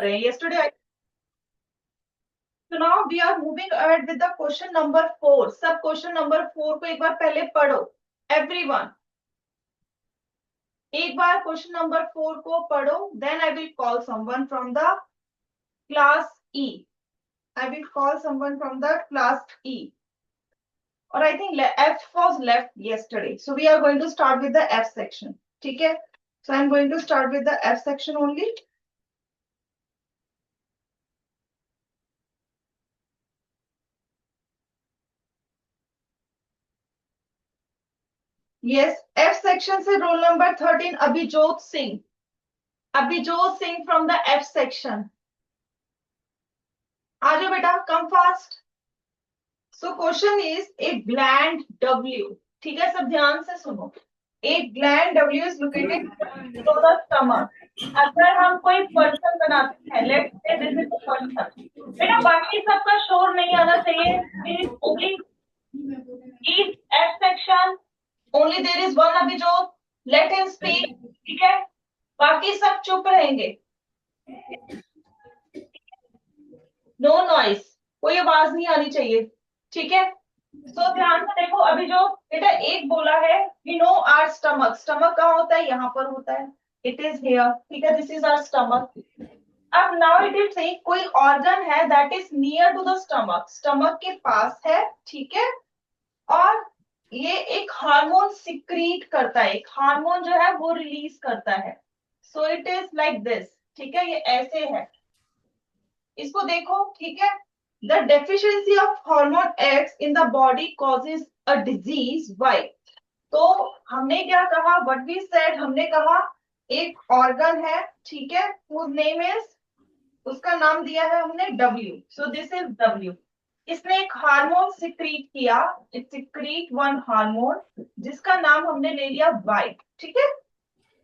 रहे हैं yesterday. So now we are moving ahead with the question number 4. सब question number 4 को एक बार पहले पढ़ो everyone. एक बार question number 4 को पढ़ो. Then I will call someone from the class E. I will call someone from the class E. Or I think F was left yesterday. So we are going to start with the F section. ठीक है? So I'm going to start with the F section only. Yes, F section से roll number 13 Abhijot Singh. Abhijot Singh from the F section. आ जाओ बेटा, come fast. So question is a gland W. ठीक है, सब ध्यान से सुनो. एक gland W is located below the stomach. अगर हम कोई पर्सन बनाते हैं, let's say this is a person. बेटा बाकी सबका शोर नहीं आना चाहिए. Only is F section. Only there is one Abhijot. Let him speak. ठीक है, बाकी सब चुप रहेंगे. नो नॉइस, कोई आवाज नहीं आनी चाहिए. ठीक है, तो ध्यान से देखो. अभी जो बेटा एक बोला है, we know our stomach. Stomach कहाँ होता है? यहाँ पर होता है. It is here. ठीक है, दिस इज आवर स्टमक. अब नाउ इट इज सेइंग कोई ऑर्गन है that is near to the stomach. Stomach के पास है. ठीक है, और ये एक हार्मोन सिक्रीट करता है. एक हार्मोन जो है वो रिलीज करता है. So it is like this. ठीक है, ये ऐसे है. इसको देखो. ठीक है, the deficiency of hormone x in the body causes a disease. Why? तो हमने क्या कहा? व्हाट वी सेड, हमने कहा एक ऑर्गन है. ठीक है, हुज नेम इज, उसका नाम दिया है हमने W. So this is W. इसने एक हार्मोन सिक्रीट किया. इट सिक्रीट वन हार्मोन जिसका नाम हमने ले लिया वाई. ठीक है,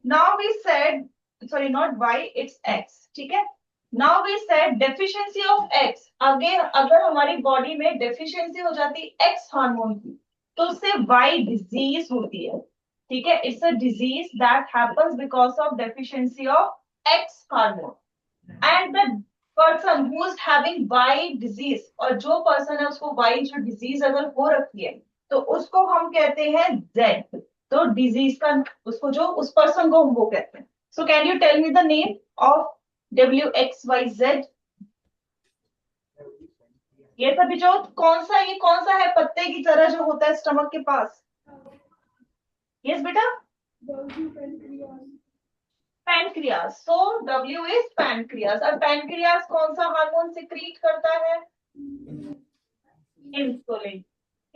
now we said, sorry not Y, it's X. ठीक है, now we said deficiency of X. अगर हमारी बॉडी में डेफिशिएंसी हो जाती एक्स हार्मोन की, तो उससे वाई डिजीज होती है. ठीक है, it's a disease that happens because of deficiency of X hormone. And the person who is having Y disease, और जो पर्सन है उसको वाई जो डिजीज अगर हो रखी है, तो उसको हम कहते हैं जेड. तो डिजीज का उसको जो उस पर्सन को हम वो कहते हैं. So can you tell me the name of WXYZ? ये सभी जो कौन सा है पत्ते की तरह जो होता है स्टमक के पास? यस बेटा, pancreas. So W is pancreas. और पैनक्रियाज कौन सा हार्मोन सिक्रीट करता है? इंसुलिन.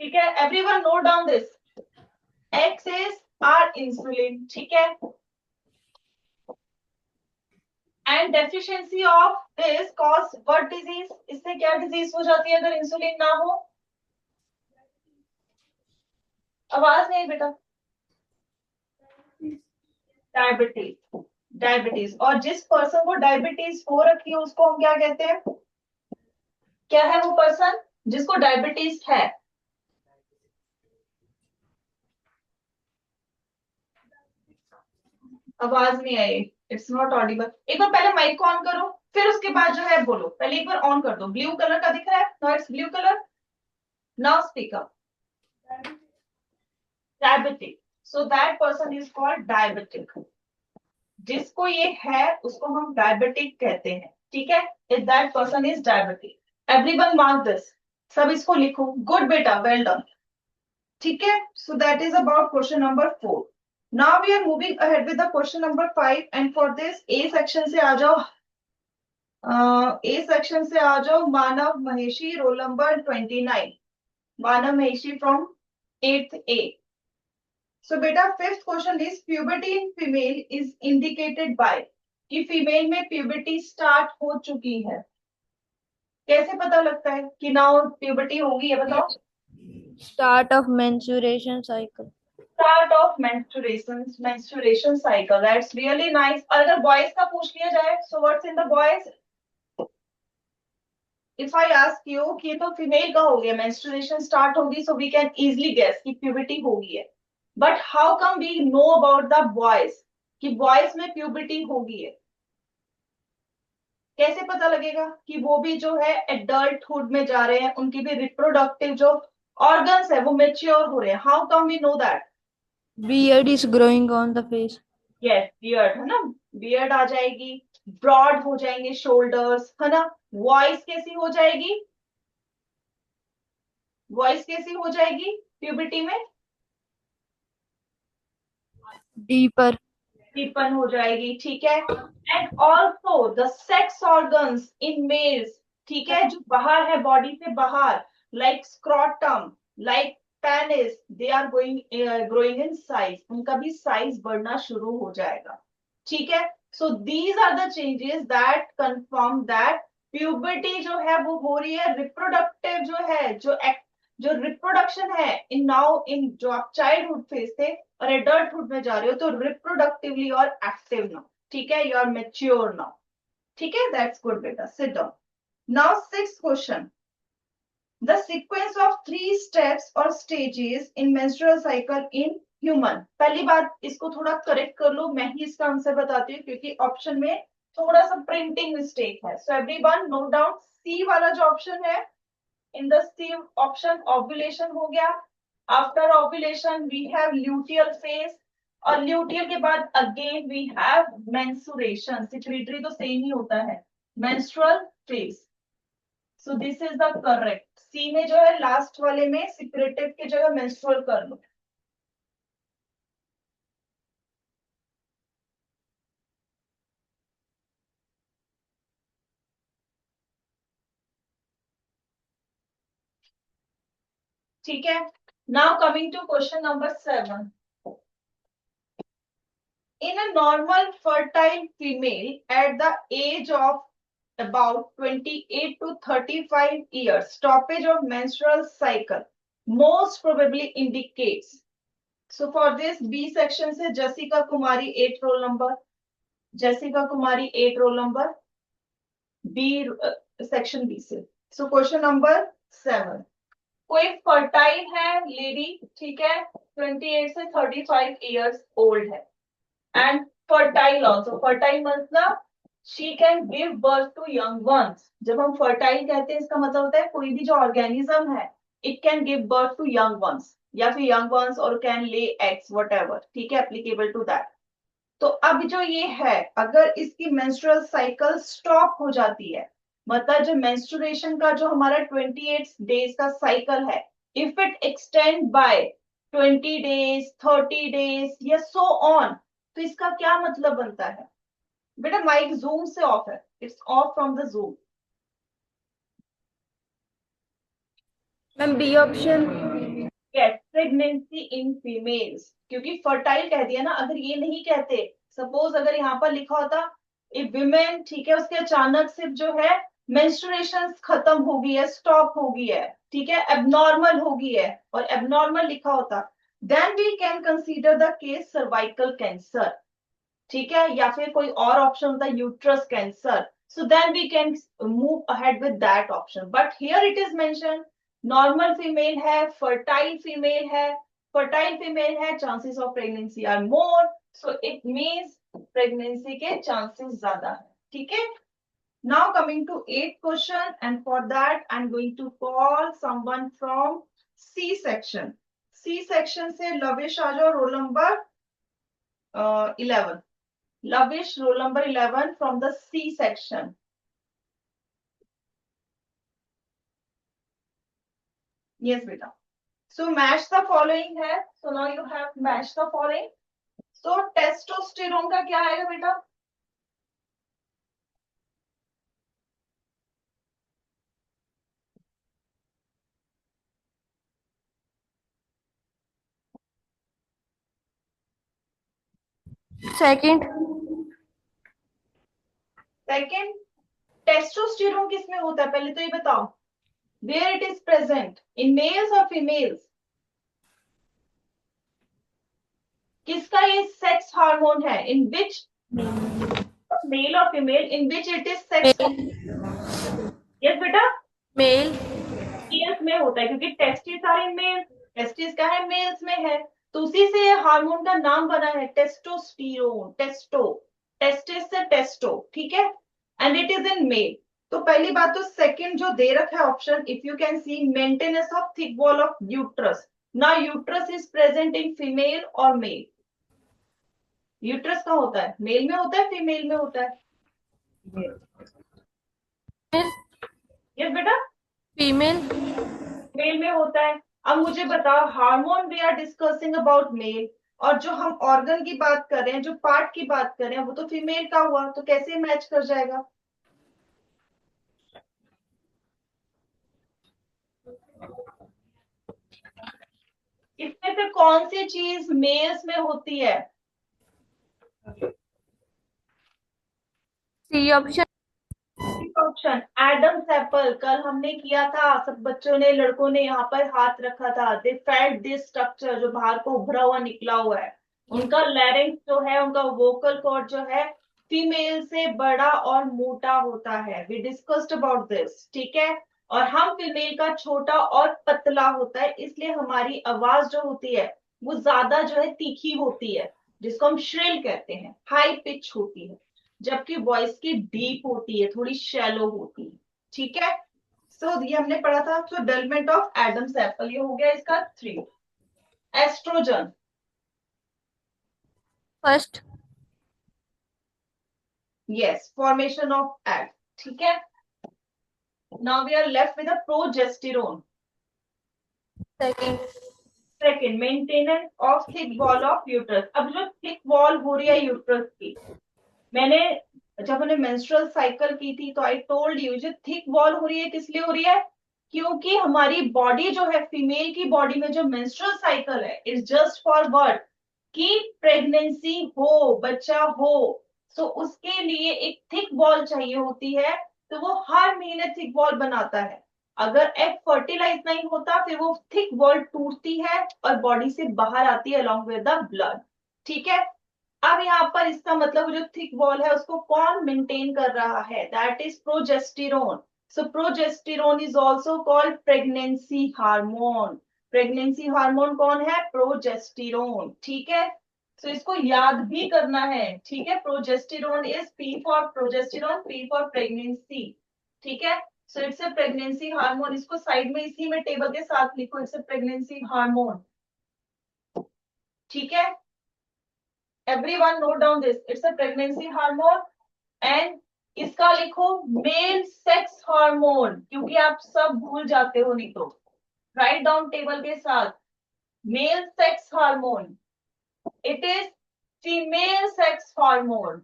ठीक है, everyone note down this. X is our insulin. ठीक है, and deficiency of this cause what disease? इससे क्या डिजीज हो जाती है अगर इंसुलिन ना हो? आवाज नहीं बेटा. डायबिटीज. डायबिटीज. और जिस पर्सन को डायबिटीज हो रखी है उसको हम क्या कहते हैं? क्या है वो पर्सन जिसको डायबिटीज है? आवाज नहीं आई. It's not Audible. एक बार पहले माइक को ऑन करो, फिर उसके बाद जो है बोलो. पहले एक बार ऑन कर दो. ब्लू कलर का दिख रहा है? No, it's blue colour. Now speak up. Diabetic. So that person is called diabetic. जिसको ये है उसको हम डायबिटिक कहते हैं. ठीक है, if that person is diabetic. Everyone mark this. सब इसको लिखो. गुड बेटा, वेल डन. ठीक है, so that is about question number 4. Now we are moving ahead with the question number 5. And for this A section से आ जाओ. A section से आ जाओ. Manav Maheshi, roll number 29. Manav Maheshi from 8th A. So बेटा fifth question is puberty in female is indicated by. कि female में puberty start हो चुकी है. कैसे पता लगता है कि नाउ प्यूबर्टी होगी? है बताओ. Start of menstruation cycle. Start of menstruation cycle. That's really nice. और अगर बॉयज का पूछ लिया जाए, so what's in the boys? If I ask you कि ये तो फीमेल का हो गया, मेंस्ट्रुएशन स्टार्ट होगी, so we can easily guess कि प्यूबर्टी होगी है. But how come we know about the boys कि बॉयज में प्यूबर्टी होगी है? कैसे पता लगेगा कि वो भी जो है एडल्टहुड में जा रहे हैं, उनकी भी रिप्रोडक्टिव जो ऑर्गन्स है वो मेच्योर हो रहे हैं? How come we know that? Beard is growing on the face. Yes, beard है ना, बियर्ड आ जाएगी, ब्रॉड हो जाएंगे शोल्डर्स, है ना। वॉइस कैसी हो जाएगी? वॉइस कैसी हो जाएगी प्यूबर्टी में? Deeper. डीपन हो जाएगी, ठीक है। And also the sex organs in males, ठीक है, जो बाहर है बॉडी से बाहर, like scrotum, like penis, they are going growing in size, उनका भी साइज बढ़ना शुरू हो जाएगा, ठीक है। So these are the changes that confirm that puberty जो है वो हो रही है, रिप्रोडक्टिव जो है, जो रिप्रोडक्शन है इन नाउ, इन जो आप चाइल्डहुड फेज थे और एडल्टहुड में जा रहे हो, तो रिप्रोडक्टिवली और एक्टिव नाउ, ठीक है, यू आर मेच्योर नाउ, ठीक है। दैट्स गुड बेटा, sit down. Now sixth question, the sequence of 3 steps और stages in menstrual cycle in human. पहली बात, इसको थोड़ा करेक्ट कर लो, मैं ही इसका आंसर बताती हूँ क्योंकि ऑप्शन में थोड़ा सा प्रिंटिंग मिस्टेक है। So everyone note down, C वाला जो ऑप्शन है, in the C option ovulation हो गया, after ovulation we have luteal phase, और ल्यूटियल के बाद again we have menstruation, secretory तो सेम ही होता है, menstrual phase. So this is the correct, C में जो है लास्ट वाले में सिक्रेटिव की जगह मेंस्ट्रुअल कर लो। ठीक है। Now coming to question number 7, in a normal fertile female at the age of about 28 to 35 years, stoppage of menstrual cycle most probably indicates. So for this B section से Jessica Kumari 8 roll number, Jessica Kumari 8 roll number, B section B से। So question number 7, कोई fertile है lady, ठीक है, 28 से 35 years old है, and fertile also, fertile मतलब she can give birth to young ones. जब हम फर्टाइल कहते हैं इसका मतलब होता है कोई भी जो ऑर्गेनिज्म है it can give birth to young ones, या फिर यंग वंस और can lay eggs whatever, ठीक है, एप्लीकेबल टू दैट। तो अब जो ये है, अगर इसकी मेंस्ट्रुअल साइकिल स्टॉप हो जाती है, मतलब जो मेंस्ट्रुएशन का जो हमारा 28 डेज का साइकिल है, if it extend by 20 days, 30 days या सो ऑन, तो इसका क्या मतलब बनता है? बेटा माइक जूम से ऑफ है, it's off from the zoom. Ma'am B option. Yes, pregnancy in females, क्योंकि फर्टाइल कह दिया ना, अगर ये नहीं कहते, सपोज अगर यहाँ पर लिखा होता ए विमेन, ठीक है, उसके अचानक से जो है मेंस्ट्रुएशन खत्म हो गई है, स्टॉप हो गई है, ठीक है, एबनॉर्मल हो गई है, और एबनॉर्मल लिखा होता, then we can consider the case cervical cancer, ठीक है, या फिर कोई और ऑप्शन होता है uterus cancer, so then we can move ahead with that option, but here it is mention normal female है, फर्टाइल फीमेल है, फर्टाइल फीमेल है, chances of pregnancy are more, so it means pregnancy के chances ज्यादा है, ठीक है। Now coming to 8th question, and for that I am going to call someone from C section. C section से लविश आ जाओ, roll number 11, Lavish, roll number 11 from the C section. Yes, beta. So match the following है. So now you have match the following. So testosterone का क्या आएगा बेटा? Second. Second, testosterone किसमें होता है पहले तो ये बताओ. Where it is present, in males or females? किसका ये सेक्स हार्मोन है? In which male or female? In which it is sex? Yes बेटा. मेल। मेल्स में होता है क्योंकि testis are in male, testis क्या है, मेल्स में है, तो उसी से हार्मोन का नाम बना है टेस्टोस्टेरोन, टेस्टो, टेस्टिस से टेस्टो, ठीक है। And it is in male. तो पहली बात तो सेकंड जो दे रखा है option, if you can see, maintenance of thick wall of uterus. Now uterus is present in female और मेल। यूट्रस कहाँ होता है, मेल में होता है फीमेल में होता है? यस बेटा, फीमेल। मेल में होता है। अब मुझे बताओ, hormone we are discussing about male, और जो हम ऑर्गन की बात कर रहे हैं, जो पार्ट की बात कर रहे हैं, वो तो फीमेल का हुआ, तो कैसे मैच कर जाएगा? इसमें से कौन सी चीज मेल्स में होती है? C option. Option Adam's apple, कल हमने किया था, सब बच्चों ने, लड़कों ने यहाँ पर हाथ रखा था। दे फेल्ट दिस स्ट्रक्चर, जो बाहर को उभरा हुआ निकला हुआ है, उनका लैरिंक्स जो है, उनका वोकल कॉर्ड जो है, फीमेल से बड़ा और मोटा होता है। वी डिस्कस्ड अबाउट दिस, ठीक है। और हम फीमेल का छोटा और पतला होता है, इसलिए हमारी आवाज जो होती है वो ज्यादा जो है तीखी होती है, जिसको हम श्रिल कहते हैं, हाई पिच होती है। जबकि वॉइस की डीप होती है, थोड़ी शैलो होती है, ठीक है। सो ये हमने पढ़ा था। So development of Adam's apple, ये हो गया इसका 3। Estrogen, first. Yes, formation of egg, ठीक है। Now we are left with progesterone. Second. Second, maintenance of thick wall of uterus. अब जो थिक वॉल हो रही है यूट्रस की, मैंने जब मैंने मेंस्ट्रुअल साइकिल की थी तो आई टोल्ड यू, जो थिक वॉल हो रही है किस लिए हो रही है? क्योंकि हमारी बॉडी जो है, फीमेल की बॉडी में जो मेंस्ट्रुअल साइकिल है, इज जस्ट फॉर व्हाट? कि प्रेगनेंसी हो, बच्चा हो। सो उसके लिए एक थिक वॉल चाहिए होती है, तो वो हर महीने थिक वॉल बनाता है। अगर एग फर्टिलाइज नहीं होता, फिर वो थिक वॉल टूटती है और बॉडी से बाहर आती है अलोंग विद द ब्लड, ठीक है। अब यहाँ पर इसका मतलब जो थिक वॉल है उसको कौन मेंटेन कर रहा है? That is progesterone. So progesterone is also called pregnancy hormone. Pregnancy hormone कौन है? प्रोजेस्टेरोन, ठीक है। सो इसको याद भी करना है, ठीक है। Progesterone is P for progesterone, P for pregnancy, ठीक है। So it's a pregnancy hormone. इसको साइड में इसी में टेबल के साथ लिखो, इट्स ए प्रेगनेंसी हार्मोन, ठीक है। Everyone note down this. It's a pregnancy hormone and इसका लिखो मेल सेक्स हार्मोन, क्योंकि आप सब भूल जाते हो नहीं तो। राइट डाउन टेबल के साथ, male sex hormone, it is female sex hormone.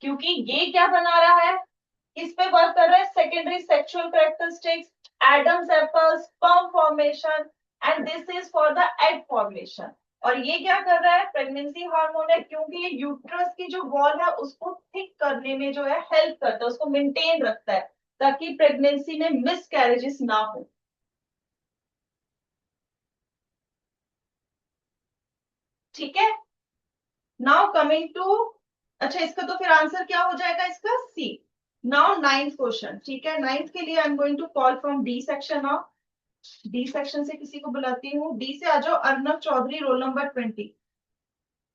क्योंकि ये क्या बना रहा है, इस पे वर्क कर रहा है secondary sexual characteristics, Adam's apple, sperm formation, and this is for the egg formation. और ये क्या कर रहा है? प्रेगनेंसी हार्मोन है, क्योंकि ये यूट्रस की जो वॉल है उसको थिक करने में जो है हेल्प करता है, उसको मेंटेन रखता है, ताकि प्रेगनेंसी में मिस कैरेजेस ना हो, ठीक है। नाउ कमिंग टू, अच्छा इसका तो फिर आंसर क्या हो जाएगा इसका? सी। नाउ नाइन्थ क्वेश्चन, ठीक है। नाइन्थ के लिए I am going to call from D section now. D section से किसी को बुलाती हूँ। डी से आ जाओ, Arnab Chowdhury, roll number 20।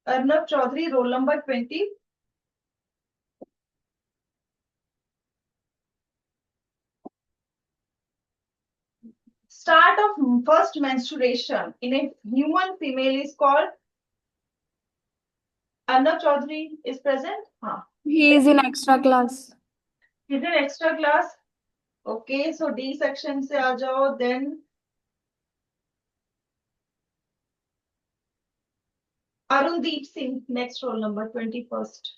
Arnab Chowdhury, roll number 20। Start of first menstruation in a human female is called? Arnab Chaudhary is present? हाँ. He is in extra class. Is in extra class? Okay, so D section से आ जाओ, then Arundeep Singh, next roll number 21st.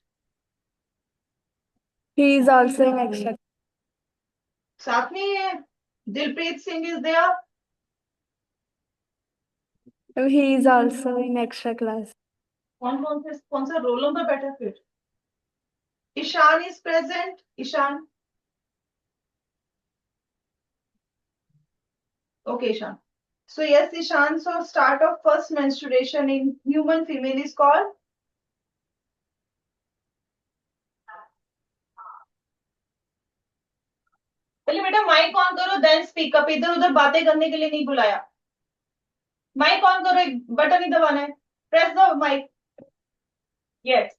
He is also in extra. साथ में ये Dilpreet Singh is there. He is also in extra class. कौन सा roll number बैठा फिर? Ishan is present. Ishan. Okay, Ishan. So yes, Ishan, so start of first menstruation in human female is called? पहले बेटा mic on करो, देन स्पीक अप। इधर उधर बातें करने के लिए नहीं बुलाया। माइक ऑन करो, एक बटन ही दबाना है, प्रेस द माइक। यस,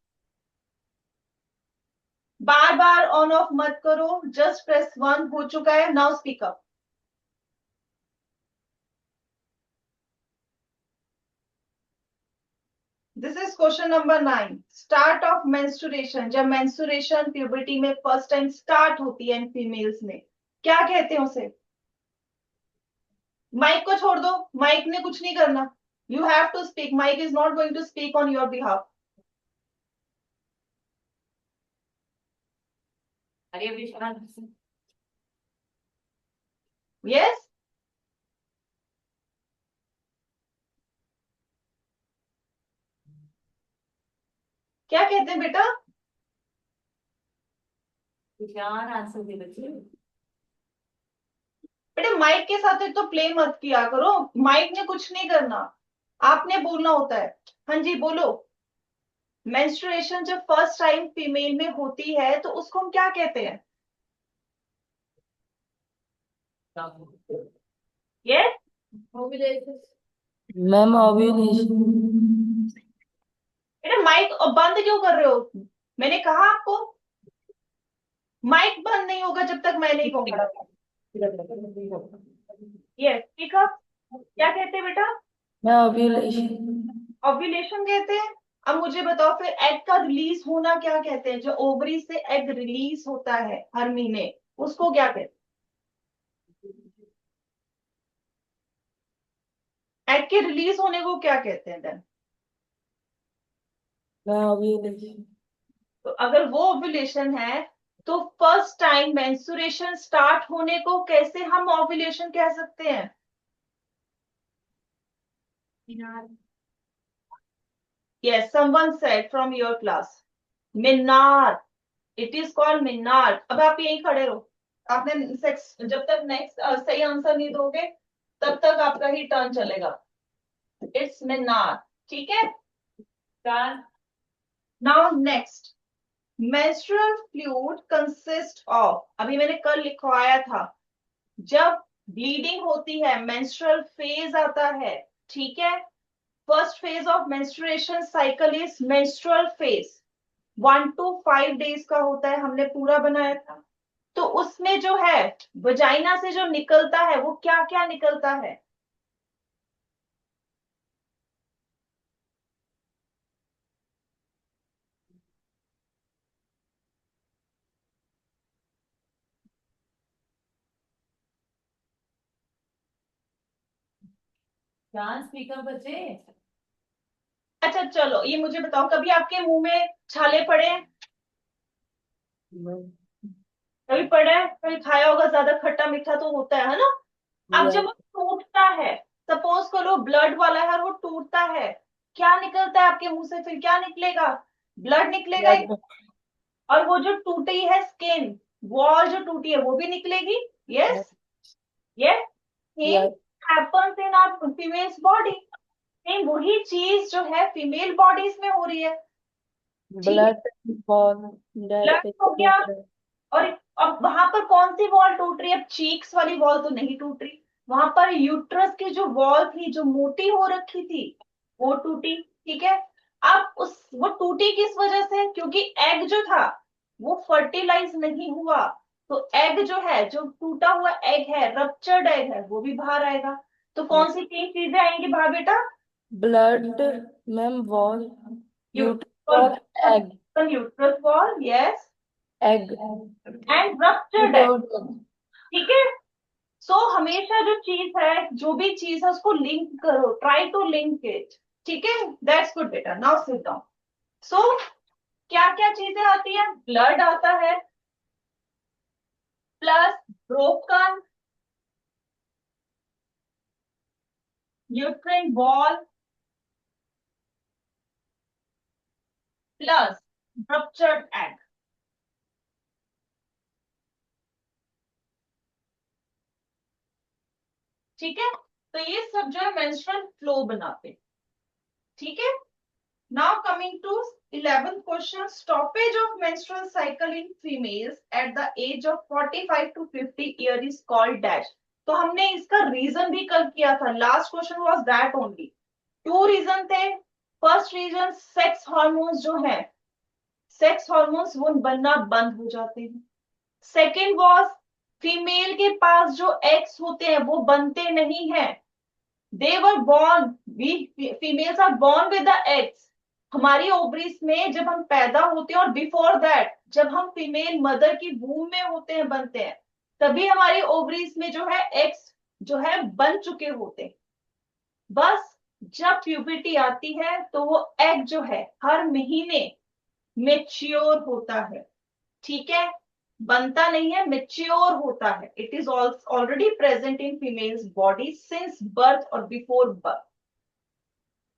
बार बार ऑन ऑफ मत करो, जस्ट प्रेस 1 हो चुका है, now speak up. This is question number 9। Start of menstruation, जब मेंस्ट्रुएशन प्यूबर्टी में फर्स्ट टाइम स्टार्ट होती है इन फीमेल्स में, क्या कहते हैं उसे? माइक को छोड़ दो, माइक ने कुछ नहीं करना। You have to speak, mic is not going to speak on your behalf. Yes, क्या कहते हैं बेटा? बेटा माइक के साथ एक तो प्ले मत किया करो, माइक ने कुछ नहीं करना, आपने बोलना होता है। हाँ जी बोलो। मेंस्ट्रुएशन जब फर्स्ट टाइम फीमेल में होती है तो उसको हम क्या कहते हैं? Yes, ma'am ovulation. बेटा माइक बंद क्यों कर रहे हो? मैंने कहा आपको माइक बंद नहीं होगा जब तक मैं नहीं कहूंगा। यस, ठीक है। क्या कहते हैं बेटा? मैं ओव्यूलेशन। ओव्यूलेशन कहते हैं। अब मुझे बताओ फिर एग का रिलीज होना क्या कहते हैं? जो ओवरी से एग रिलीज होता है हर महीने, उसको क्या कहते हैं? एग के रिलीज होने को क्या कहते हैं देन? मैं ओव्यूलेशन। तो अगर वो ओव्यूलेशन है तो फर्स्ट टाइम मेंस्ट्रुएशन स्टार्ट होने को कैसे हम ओव्यूलेशन कह सकते हैं? Yes, someone said from your class, Minar. It is called Minar. अब आप यहीं खड़े रहो, आपने जब तक नेक्स्ट सही आंसर नहीं दोगे तब तक आपका ही टर्न चलेगा। इट्स मिनार, ठीक है। Now next, menstrual fluid consist of, अभी मैंने कल लिखवाया था, जब ब्लीडिंग होती है menstrual phase आता है, ठीक है। First phase of menstruation cycle is menstrual phase, 1 to 5 days का होता है, हमने पूरा बनाया था। तो उसमें जो है वजाइना से जो निकलता है वो क्या क्या निकलता है? स्पीकर बचे। अच्छा चलो ये मुझे बताओ, कभी आपके मुंह में छाले पड़े हैं? कभी पड़ा है? कभी खाया होगा, ज्यादा खट्टा मीठा तो होता है ना? अब जब वो टूटता है, सपोज करो ब्लड वाला है और वो टूटता है, क्या निकलता है आपके मुंह से? फिर क्या निकलेगा? ब्लड निकलेगा। और वो जो टूटी है स्किन, वॉल जो टूटी है वो भी निकलेगी। Yes, yes, same happens in our females body. Same वही चीज जो है फीमेल बॉडीज में हो रही है। ब्लड बॉल ब्लड हो गया। और अब वहां पर कौन सी वॉल टूट रही है? अब चीक्स वाली वॉल तो नहीं टूट रही, वहां पर यूट्रस की जो वॉल थी जो मोटी हो रखी थी वो टूटी, ठीक है। अब उस वो टूटी किस वजह से? क्योंकि एग जो था वो फर्टिलाइज नहीं हुआ। तो एग जो है, जो टूटा हुआ एग है, रप्चर्ड एग है, वो भी बाहर आएगा। तो कौन सी 3 चीजें आएंगी बाहर बेटा? Blood ma'am wall uterus, uterus egg uterus wall, yes, egg and ruptured egg, ठीक है। सो हमेशा जो चीज है, जो भी चीज है उसको लिंक करो, ट्राई टू लिंक इट, ठीक है। दैट्स गुड बेटा, नाउ सिट डाउन। सो क्या क्या चीजें आती है? ब्लड आता है, plus broken uterine wall, plus ruptured egg, ठीक है। तो ये सब जो है मेंस्ट्रुअल फ्लो बनाते हैं, ठीक है। Now coming to 11th question, stoppage of menstrual cycle in females at the age of 45 to 50 year is called dash। तो हमने इसका रीजन भी कल किया था, last question was that only. 2 reason थे, फर्स्ट रीजन सेक्स हार्मोन्स जो है, सेक्स हार्मोन्स वो बनना बंद हो जाते हैं। सेकेंड वॉज फीमेल के पास जो एग्स होते हैं वो बनते नहीं है, they were born, we females are born with the eggs. हमारी ओवरीज में जब हम पैदा होते हैं और बिफोर दैट जब हम फीमेल मदर की वूम में होते हैं, बनते हैं, तभी हमारी ओवरीज में जो है एग्स जो है बन चुके होते हैं। बस जब प्यूबर्टी आती है तो वो एग जो है हर महीने मेच्योर होता है, ठीक है, बनता नहीं है, मेच्योर होता है। It is already present in females body since birth और बिफोर बर्थ,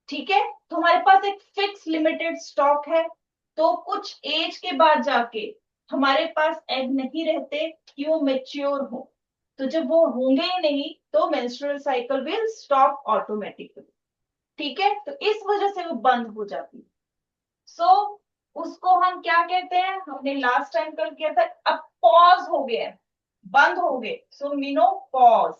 ठीक है। तो हमारे पास एक फिक्स लिमिटेड स्टॉक है, तो कुछ एज के बाद जाके हमारे पास एग नहीं रहते कि वो मेच्योर हो, तो जब वो होंगे ही नहीं तो menstrual cycle will stop automatically, ठीक है। तो इस वजह से वो बंद हो जाती है। सो उसको हम क्या कहते हैं, हमने लास्ट टाइम कल किया था, अब पॉज हो गया, बंद हो गए, सो मीनोपॉज।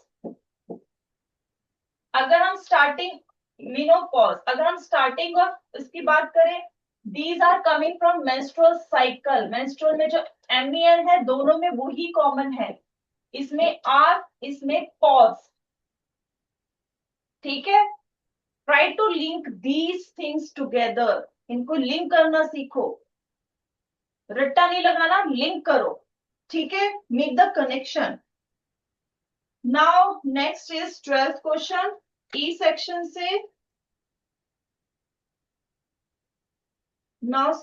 अगर हम स्टार्टिंग मीनोपॉज, अगर हम स्टार्टिंग और इसकी बात करें, these are coming from menstrual cycle. Menstrual में जो MEN है दोनों में वही कॉमन है, इसमें आर, इसमें पॉज, ठीक है। Try to link these things together, इनको लिंक करना सीखो, रट्टा नहीं लगाना, लिंक करो, ठीक है, make the connection. Now next is 12th question, E section से। नाउ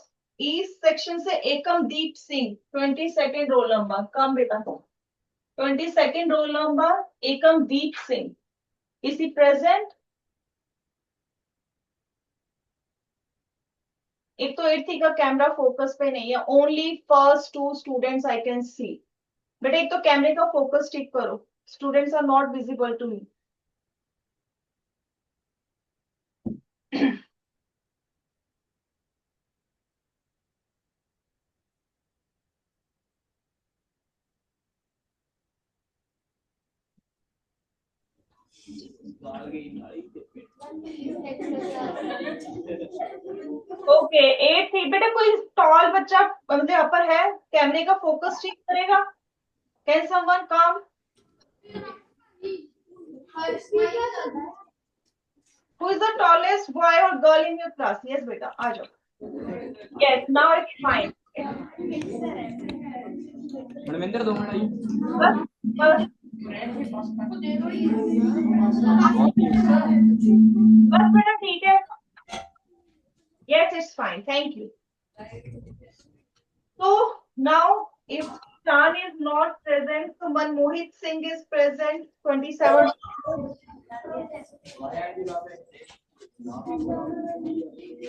ई सेक्शन से Ekamdeep Singh, 22nd roll number, come बेटा, 22nd roll number Ekamdeep Singh, is he present? एक तो 8th का कैमरा फोकस पे नहीं है, only first 2 students I can see, but एक तो कैमरे का फोकस ठीक करो, students are not visible to me. Okay 8th बेटा, कोई टॉल बच्चा मतलब अपर है, कैमरे का फोकस ठीक करेगा? Can someone come? Who is the tallest boy or girl in your class? Yes बेटा, आ जाओ. Yes, now it's fine. Manvinder 2 minute I. बस बस बस बेटा, ठीक है. Yes, it's fine. Thank you. So now, if Shan is not present, so Manmohit Singh is present. 27.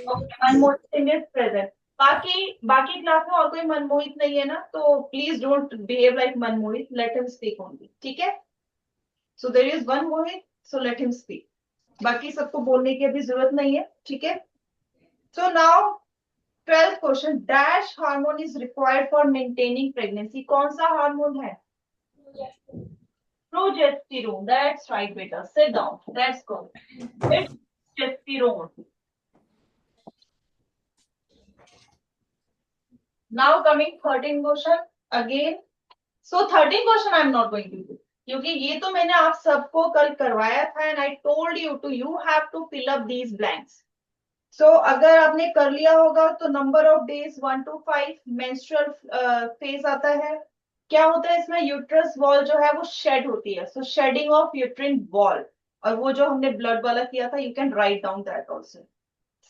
Okay, Manmohit Singh is present. बाकी class में और कोई मनमोहित नहीं है ना, तो please don't behave like Manmohit, let him speak only, ठीक है। So there is one Mohit, so let him speak, बाकी सबको बोलने की अभी जरूरत नहीं है, ठीक है। So now 12th question, dash hormone is required for maintaining pregnancy, कौन सा हार्मोन है? प्रोजेस्टेरोन, दैट्स राइट बेटा, sit down, let's go, it's progesterone. Now coming 13th question again. So 13th question I am not going to do, क्योंकि ये तो मैंने आप सबको कल करवाया था, and I told you to you have to fill up these blanks. So अगर आपने कर लिया होगा तो number of days 1 to 5 menstrual phase आता है। क्या होता है इसमें, यूट्रस वॉल जो है वो शेड होती है, so shedding of uterine wall, और वो जो हमने ब्लड वाला किया था, you can write down that also.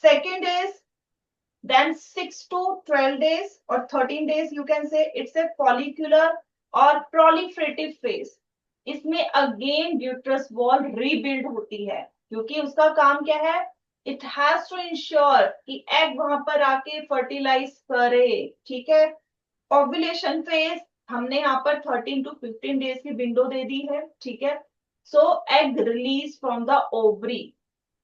Second is then 6 to 12 days or 13 days you can say, it's a follicular or proliferative phase. इसमें अगेन यूट्रस वॉल रीबिल्ड होती है, क्योंकि उसका काम क्या है, इट हैज टू इंश्योर कि एग वहां पर आके फर्टिलाइज करे, ठीक है। ओव्यूलेशन फेज हमने यहाँ पर 13 to 15 डेज की विंडो दे दी है, ठीक है। So egg release from the ovary.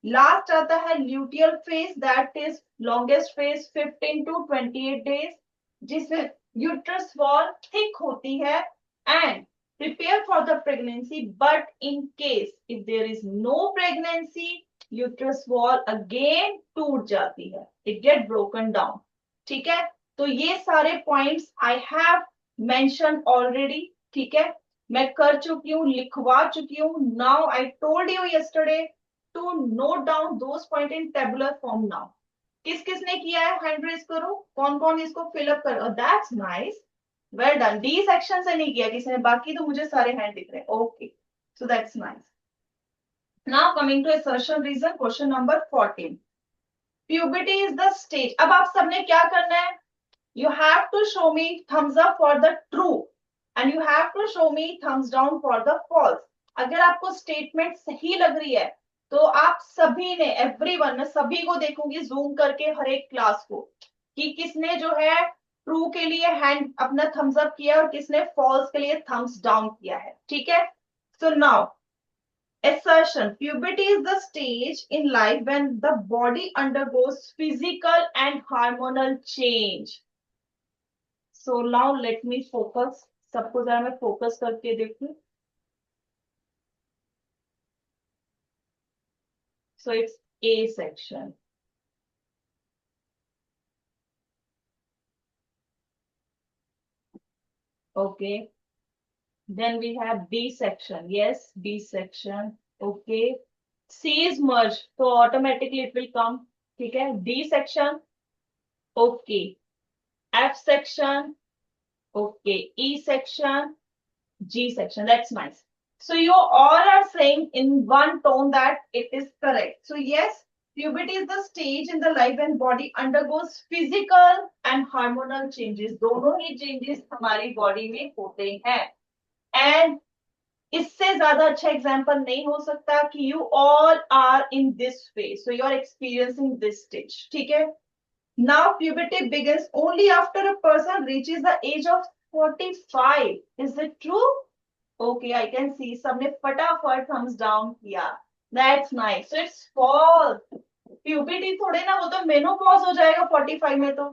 Last आता है luteal phase, that is longest phase 15 to 28 days, जिसमें यूट्रस वॉल थिक होती है and prepare for the pregnancy, but in case if there is no pregnancy uterus wall again टूट जाती है, it get broken down. ठीक है, तो ये सारे points I have mention already. ठीक है, मैं कर चुकी हूँ, लिखवा चुकी हूँ। Now I told you yesterday to note down those point in tabular form. Now किस किसने किया है, हैंड रेज करो, कौन कौन इसको फिलअप कर। That's nice, well done. D section से नहीं किया किसी ने, बाकी तो मुझे सारे हैंड दिख रहे हैं। Okay, so that's nice. Now coming to assertion reason, question number 14। Puberty is the stage. अब आप सबने क्या करना है, you have to show me thumbs up for the true and you have to show me thumbs down for the false। अगर आपको statement सही लग रही है तो आप सभी ने, एवरीवन, मैं सभी को देखूंगी जूम करके हर एक क्लास को, कि किसने जो है ट्रू के लिए हैंड अपना थम्स अप किया और किसने फॉल्स के लिए थम्स डाउन किया है। ठीक है, so now assertion, puberty is the stage in life when the body undergoes physical and hormonal change। So now let me focus, सबको जरा मैं फोकस करके देखूं। So it's A section। Okay, then we have B section। Yes, B section। Okay, C is merged, so automatically it will come। ठीक है, D section। Okay, F section। Okay, E section, G section। That's nice। So you all are saying in one tone that it is correct। So yes, puberty is the stage in the life when body undergoes physical and hormonal changes। दोनों ही changes हमारी body में होते हैं। And इससे ज्यादा अच्छा example नहीं हो सकता कि you all are in this phase, so you are experiencing this stage। ठीक है, now puberty begins only after a person reaches the age of 45। Is it true? Okay, I can see सबने फटाफट thumbs down किया। That's nice। So it's false। Puberty थोड़े ना, वो तो menopause हो जाएगा 45 में तो।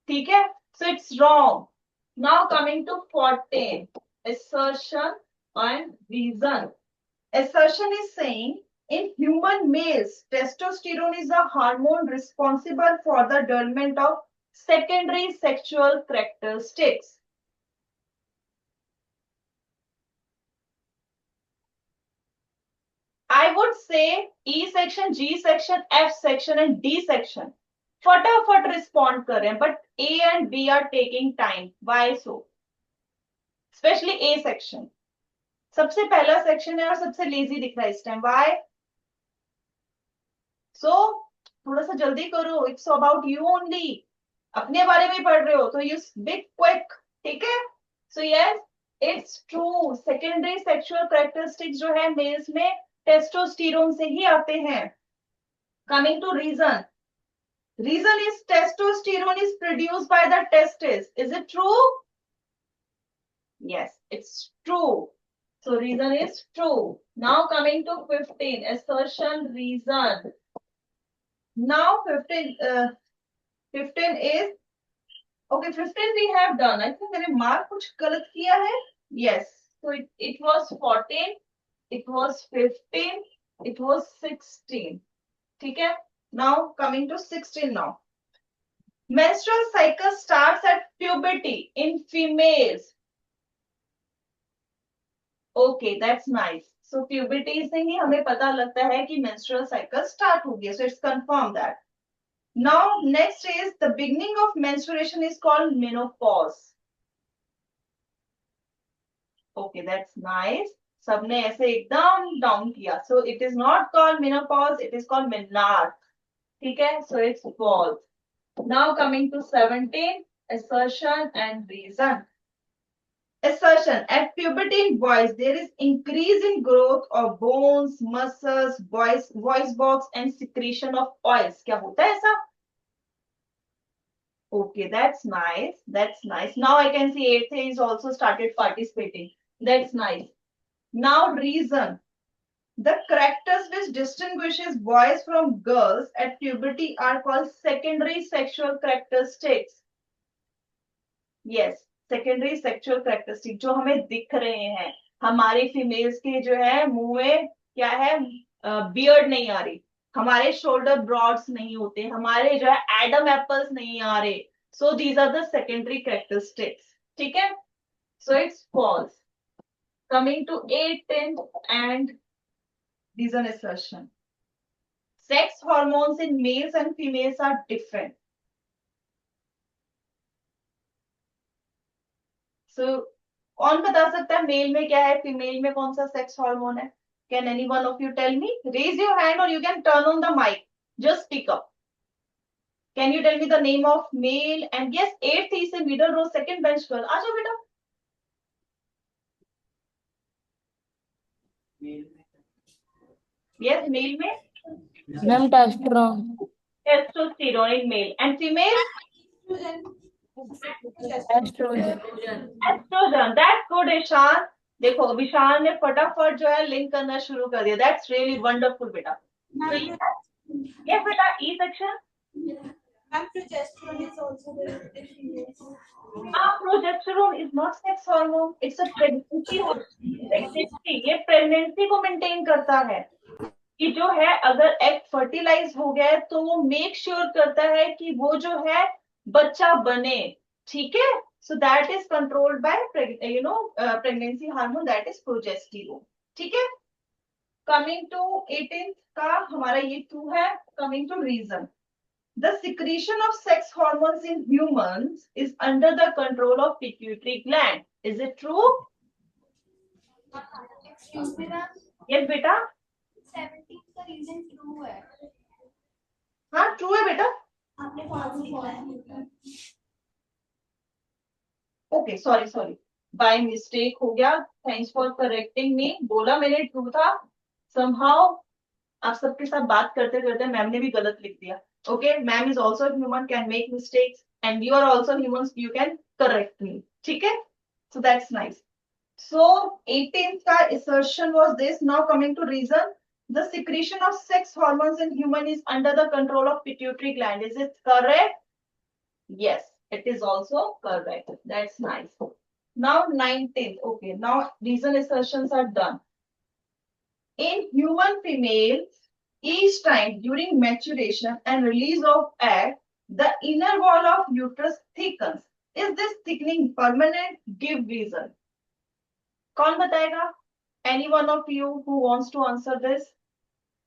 ठीक है, so it's wrong। Now coming to 14, assertion and reason। Assertion is saying in human males, testosterone is a hormone responsible for the development of secondary sexual characteristics। I would say E section, G section, F section and D section फटाफट respond कर रहे हैं, but A and B are taking time। Why so? Especially A section सबसे पहला section है और सबसे lazy दिख रहा है इस टाइम। Why? So थोड़ा सा जल्दी करो, इट्स अबाउट यू ओनली। अपने बारे में पढ़ रहे हो तो यू बी क्विक। ठीक है, so yes, it's true. Secondary sexual characteristics जो है मेल्स में टेस्टोस्टेरोन से ही आते हैं। Coming to reason, reason is testosterone is produced by the testis. Is it true? Yes, it's true। So reason is true। Now coming to 15, assertion reason। Now 15 is okay। 15 we have done। I think मैंने mark कुछ गलत किया है। Yes, so it was 14, it was 15, it was 16। ठीक है, now coming to 16 now। Menstrual cycle starts at puberty in females। Okay, that's nice। So puberty से ही हमें पता लगता है कि menstrual cycle start हो गया। So it's confirmed that। Now next is the beginning of menstruation is called menopause। Okay, that's nice। सबने ऐसे एकदम डाउन किया। So it is not called menopause, it is called menarche। ठीक है, so it's false। Now coming to 17, assertion and reason। Assertion, at puberty in boys there is increase in growth of bones, muscles, voice box and secretion of oils। क्या होता है ऐसा? Okay, that's nice। That's nice। Now I can see 8th is also started participating। That's nice। Now reason, the characters which distinguishes boys from girls at puberty are called secondary sexual characteristics। Yes, secondary sexual characteristic जो हमें दिख रहे हैं। हमारे females के जो है मुंह में क्या है, बियर्ड नहीं आ रही। हमारे शोल्डर ब्रॉड्स नहीं होते, हमारे जो है एडम एप्पल्स नहीं आ रहे. So these are the secondary characteristics. ठीक है, so it's false. Coming to 18th and reason assertion. Sex hormones in males and females are different. So, कौन बता सकता है मेल में क्या है, फीमेल में कौन सा सेक्स हार्मोन है? Can any one of you tell me? Raise your hand or you can turn on the mic. Just speak up. Can you tell me the name of male and yes, 8th ही से middle row second bench girl. आ जाओ बेटा. Yes, male में ma'am testosterone. testosterone in male and female estrogen. Estrogen. That's good Ishan. देखो विशाल ने फटाफट जो है link करना शुरू कर दिया. दैट्स रियली वंडरफुल बेटा. यस बेटा, E section. Progesterone is also there in females. Progesterone is not sex hormone, it's a pregnancy hormone. ये प्रेगनेंसी को मेंटेन करता है कि जो है अगर एग फर्टिलाइज हो गया है तो वो मेक श्योर करता है कि वो जो है बच्चा बने. ठीक है, so that is controlled by pregnancy hormone, that is progesterone. ठीक है, कमिंग टू 18th का हमारा ये 2 है. Coming to reason. The secretion of sex hormones in humans is under the control of pituitary gland. Is it true? Excuse me, ma'am. Yes, बेटा. 17 का reason true है. हाँ ट्रू है बेटा. आपने फॉल्स लिखा है. ओके, सॉरी बाय मिस्टेक हो गया. Thanks for correcting me. बोला मैंने ट्रू था. समहाउ आप सबके साथ बात करते करते मैम ने भी गलत लिख दिया. Okay, ma'am is also a human, can make mistakes, and you are also humans, you can correct me. ठीक है, so that's nice. So 18th का assertion was this. Now coming to reason. The secretion of sex hormones in human is under the control of pituitary gland. Is it correct? Yes, it is also correct. That's nice. Now 19th. Okay, now reason assertions are done. In human females, each time during maturation and release of egg, the inner wall of uterus thickens. Is this thickening permanent? Give reason. कौन बताएगा? Any one of you who wants to answer this?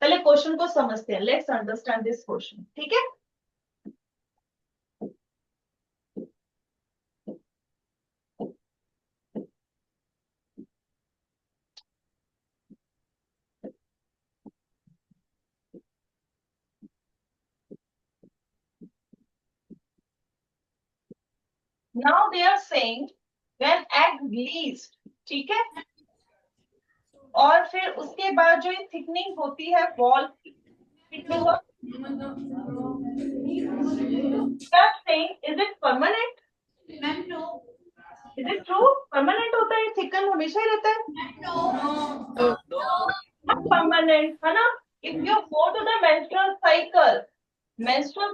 पहले question को समझते हैं. Let's understand this question. ठीक है? Now they are saying when egg released, ठीक है, और फिर उसके बाद जो ये थिकनिंग होती है वॉल की, is it permanent? Ma'am no. Is it true? Permanent होता है? थिकन हमेशा ही रहता है? परमानेंट है ना. If you go to the menstrual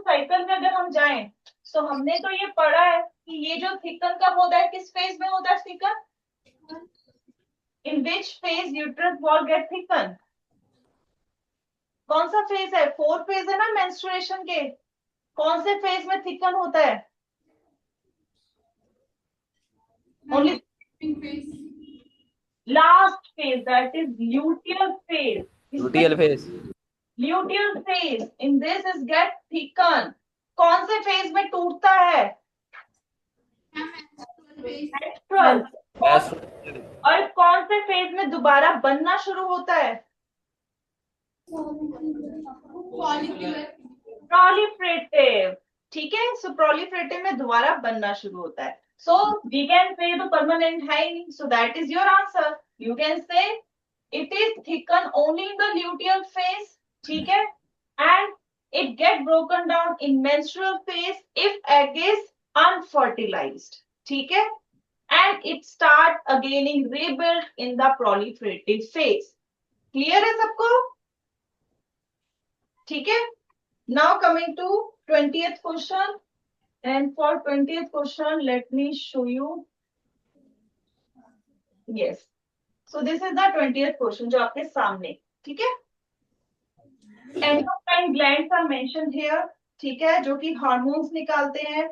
cycle में अगर हम जाएं तो हमने तो ये पढ़ा है कि ये जो थिकन कब होता है, किस फेज में होता है thicken? In which phase uterus wall get thicken? कौन सा फेज है? 4 फेज है ना मेंस्ट्रुएशन के. कौन से फेज में थिकन होता है? Only last phase, that is luteal phase. Luteal phase. Luteal phase in this is get thicken. कौन से फेज में टूटता है? मेंस्ट्रुअल. और कौन से फेज में दोबारा बनना शुरू होता है? प्रोलिफरेटिव. ठीक है, सो प्रोलिफरेटिव में दोबारा बनना शुरू होता है. सो वी कैन से तो परमानेंट है ही नहीं. सो that is your answer. You can say it is thicken only in the luteal phase. ठीक है, and it get broken down in menstrual phase if egg is unfertilized. ठीक है, and it start again rebuild in the proliferative phase. Clear है सबको? ठीक है. Now coming to 20th question, and for 20th question let me show you. Yes, so this is the 20th question जो आपके सामने. ठीक है, endocrine glands are mentioned here, ठीक है, जो कि हार्मोन्स निकालते हैं।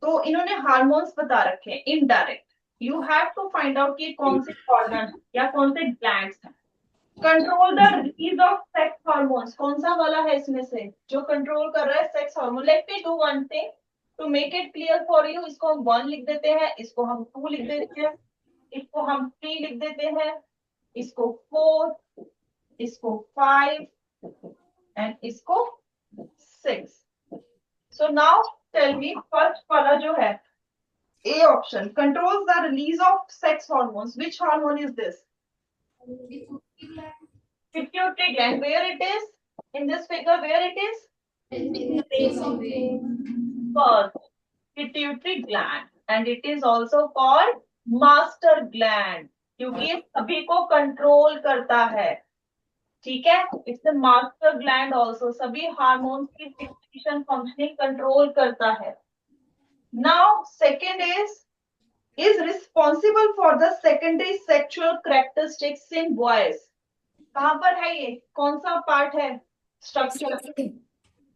तो इन्होंने हार्मोन्स बता रखे हैं indirect. You have to find out कि कौन से ऑर्गन या कौन से ग्लैंड्स हैं। Control the release of sex hormones, कौन सा वाला है इसमें से जो कंट्रोल कर रहा है sex hormone? Let me do one thing to make it clear for you. इसको हम 1 लिख देते हैं, इसको हम 2 लिख देते हैं, इसको हम 3 लिख देते हैं, इसको 4, इसको 5 एंड इसको 6। So now tell me first वाला जो है A option, controls the release of sex hormones, which hormone is this? Pituitary gland. Where it is in this figure? Where it is? In the base of the First, pituitary gland, and it is also called master gland, क्योंकि ये सभी को control करता है। ठीक है, it's the master gland also, सभी hormones की सिक्रीशन फंक्शनिंग कंट्रोल करता है। Now second is responsible for the secondary sexual characteristics in boys. कहां पर है ये? कौन सा पार्ट है? स्ट्रक्चर।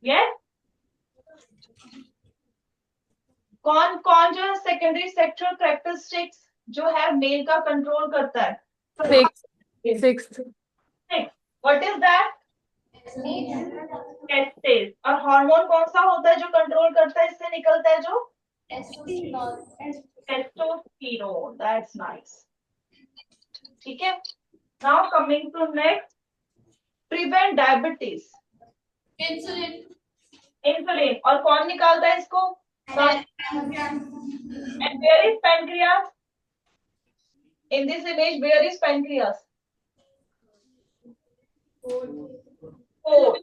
यस, कौन कौन जो है सेकेंडरी सेक्सुअल कैरेक्टरिस्टिक्स जो है मेल का कंट्रोल करता है? Sixth. What is that? Testis. और हार्मोन कौन सा होता है जो कंट्रोल करता है, इससे निकलता है जो? टेस्टोस्टेरोन। That's nice. ठीक है, now coming to next, prevent diabetes. Insulin. और कौन निकालता है इसको? And where is pancreas? In this image, where is pancreas? Oh,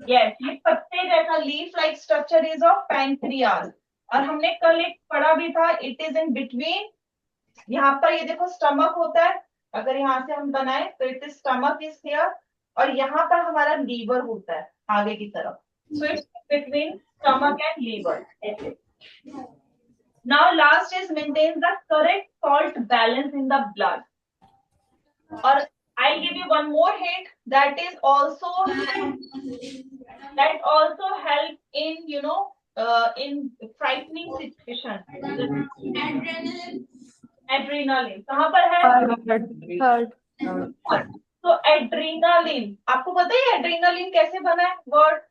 yes, ये पत्ते जैसा leaf like structure is of pancreas। और हमने कल एक पढ़ा भी था, it is in between। यहाँ पर ये देखो स्टमक होता है, अगर यहाँ से हम बनाए तो it is stomach is here, और यहाँ पर हमारा लीवर होता है आगे की तरफ। So it's between stomach and liver। Now last is maintain the correct salt balance in the blood। और I'll give you one more hint that also help in in frightening situation। Adrenaline कहाँ पर है? Third. तो adrenaline, आपको पता है adrenaline कैसे बना है वर्ड?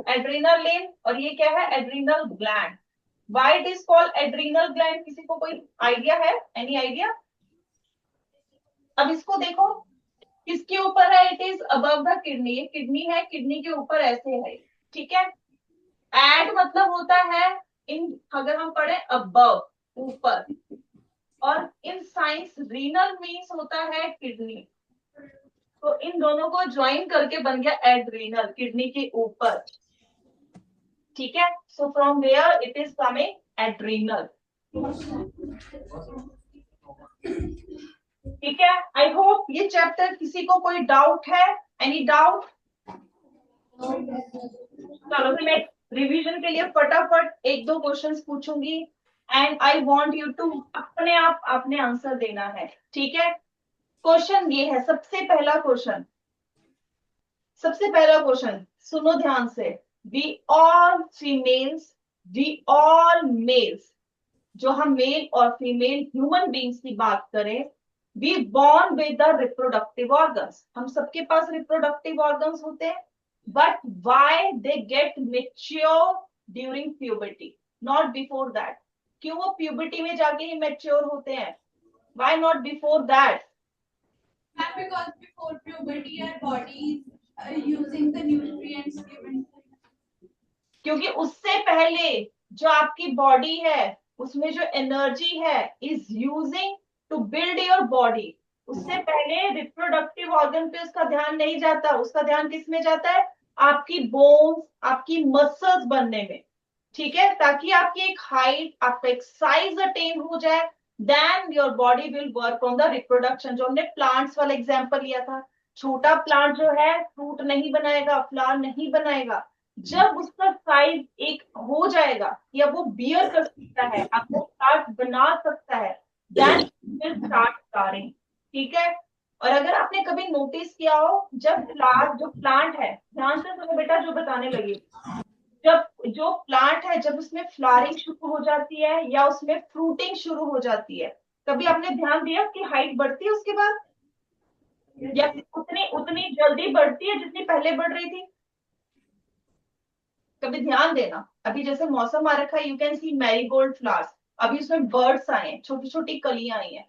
एड्रेनालिन, और ये क्या है? Adrenal gland. Why it is called adrenal gland? किसी को कोई आइडिया है? Any idea? अब इसको देखो, किसके ऊपर है? It is above the kidney. ये किडनी है, किडनी के ऊपर ऐसे है, ठीक है। एड मतलब होता है इन, अगर हम पढ़े अबव ऊपर, और इन साइंस रीनल मीन्स होता है किडनी। तो इन दोनों को ज्वाइन करके बन गया एड्रीनल, किडनी के ऊपर। ठीक है, so from where it is coming? Adrenal. ठीक है, आई होप ये चैप्टर किसी को कोई डाउट है? Any doubt? चलो फिर मैं रिवीजन के लिए फटाफट 1-2 क्वेश्चंस पूछूंगी, and I want you to अपने आप आपने आंसर देना है। ठीक है, क्वेश्चन ये है, सबसे पहला क्वेश्चन सुनो ध्यान से। वी ऑल मेल्स, जो हम मेल और फीमेल ह्यूमन बींग्स की बात करें, we born with the reproductive organs. हम सबके पास रिप्रोडक्टिव ऑर्गन्स होते हैं, but why they get mature during puberty, not before that? क्यों वो प्यूबर्टी में जाके ही मैच्योर होते हैं? Why not before that? Because before puberty our body is using the nutrients given। क्योंकि उससे पहले जो आपकी बॉडी है उसमें जो एनर्जी है is using to build your body, उससे पहले रिप्रोडक्टिव ऑर्गन पे उसका ध्यान नहीं जाता। उसका ध्यान किस में जाता है? आपकी बोन्स, आपकी मसल्स बनने में। ठीक है, ताकि आपकी एक हाइट, आपका एक साइज अटेन हो जाए, then your body will work on the reproduction. जो हमने प्लांट्स वाला एग्जांपल लिया था, छोटा प्लांट जो है फ्रूट नहीं बनाएगा, फ्लावर नहीं बनाएगा। जब उसका साइज एक हो जाएगा या वो बियर कर सकता है, आपको प्लांट बना सकता है, देन विल स्टार्ट फ्लावरिंग। ठीक है, और अगर आपने कभी नोटिस किया हो, जब फ्लावर जो प्लांट है, ध्यान से सुनो बेटा जो बताने लगी, जब जो प्लांट है जब उसमें फ्लावरिंग शुरू हो जाती है या उसमें फ्रूटिंग शुरू हो जाती है, कभी आपने ध्यान दिया कि हाइट बढ़ती है उसके बाद, या उतनी उतनी जल्दी बढ़ती है जितनी पहले बढ़ रही थी? कभी ध्यान देना, अभी जैसे मौसम आ रखा है, you can C marigold flowers, अभी उसमें बर्ड्स आए हैं, छोटी छोटी कलियां आई हैं,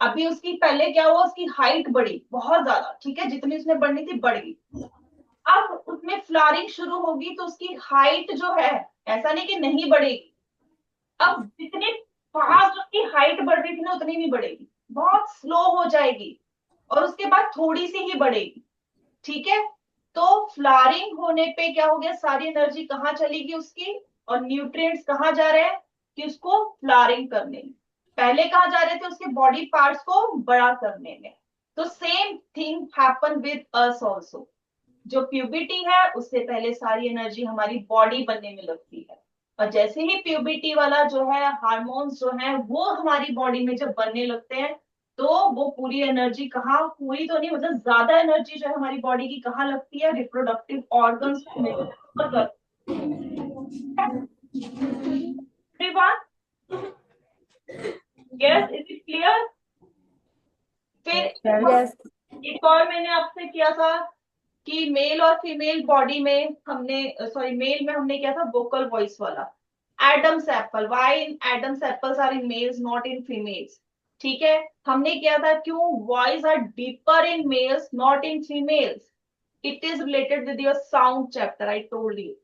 अभी उसकी पहले क्या हुआ, उसकी हाइट बढ़ी बहुत ज्यादा, ठीक है, जितनी उसने बढ़नी थी बढ़ गई। अब उसमें फ्लावरिंग शुरू होगी तो उसकी हाइट जो है, ऐसा नहीं कि नहीं बढ़ेगी, अब जितनी फास्ट उसकी हाइट बढ़ रही थी ना उतनी नहीं बढ़ेगी, बहुत स्लो हो जाएगी, और उसके बाद थोड़ी सी ही बढ़ेगी, ठीक है। तो फ्लावरिंग होने पे क्या हो गया, सारी एनर्जी कहाँ चलेगी उसकी, और न्यूट्रिएंट्स कहाँ जा रहे हैं कि उसको फ्लावरिंग करने में, पहले कहाँ जा रहे थे, उसके बॉडी पार्ट्स को बड़ा करने में। तो same thing happen with us also, जो प्यूबिटी है उससे पहले सारी एनर्जी हमारी बॉडी बनने में लगती है, और जैसे ही प्यूबिटी वाला जो है हार्मोन्स जो है वो हमारी बॉडी में जब बनने लगते हैं, तो वो पूरी एनर्जी कहाँ, पूरी तो नहीं मतलब ज्यादा एनर्जी जो है हमारी बॉडी की कहाँ लगती है, रिप्रोडक्टिव ऑर्गन्स को मिलकर। Yes, is it clear? फिर Yes. एक और मैंने आपसे किया था कि मेल और फीमेल बॉडी में हमने, सॉरी मेल में हमने किया था वोकल वॉइस वाला, Adam's apple, why in Adam's apples are in males not in females, ठीक है। हमने किया था क्यों voice are deeper in males not in females, it is related with your sound chapter, I told you.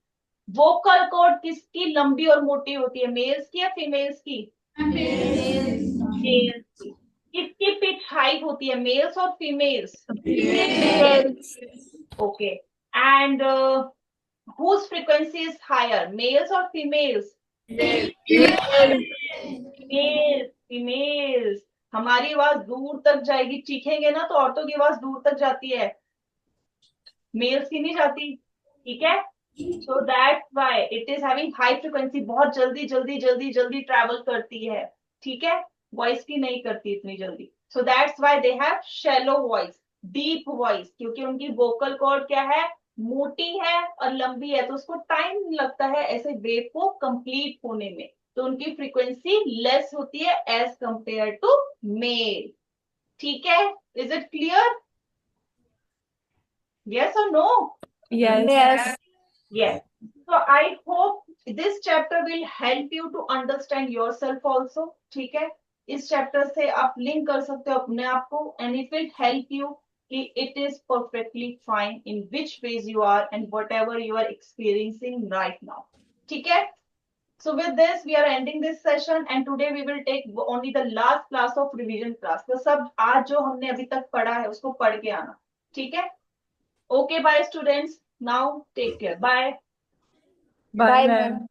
Vocal cord किसकी लंबी और मोटी होती है, मेल्स की या फीमेल्स की? मेल्स की। किसकी पिच हाइट होती है, मेल्स और females? Yes. Okay. And whose frequency is higher, males or females? Females. Females. हमारी आवाज दूर तक जाएगी, चीखेंगे ना तो औरतों की आवाज दूर तक जाती है, मेल्स की नहीं जाती, ठीक है। So that's why it is having high frequency, बहुत जल्दी जल्दी जल्दी जल्दी ट्रैवल करती है, ठीक है, वॉइस की नहीं करती इतनी जल्दी। So that's why they have shallow voice, deep voice, क्योंकि उनकी वोकल कॉर्ड क्या है, मोटी है और लंबी है, तो उसको टाइम लगता है ऐसे वेव को कंप्लीट होने में, तो उनकी फ्रीक्वेंसी लेस होती है एज कंपेयर टू मेल, ठीक है। Is it clear? यस और no? Yes. Yes. Yes. So I hope this chapter will help you to understand yourself also. ठीक है, इस चैप्टर से आप लिंक कर सकते हो अपने आप को, and it will help you कि it is perfectly fine in which phase you are and whatever you are experiencing right now. ठीक है. So with this we are ending this session and today we will take only the last class of revision class. तो सब आज जो हमने अभी तक पढ़ा है उसको पढ़ के आना, ठीक है. Okay, bye students. Now take care. Bye. Bye, Bye, ma'am. ma'am.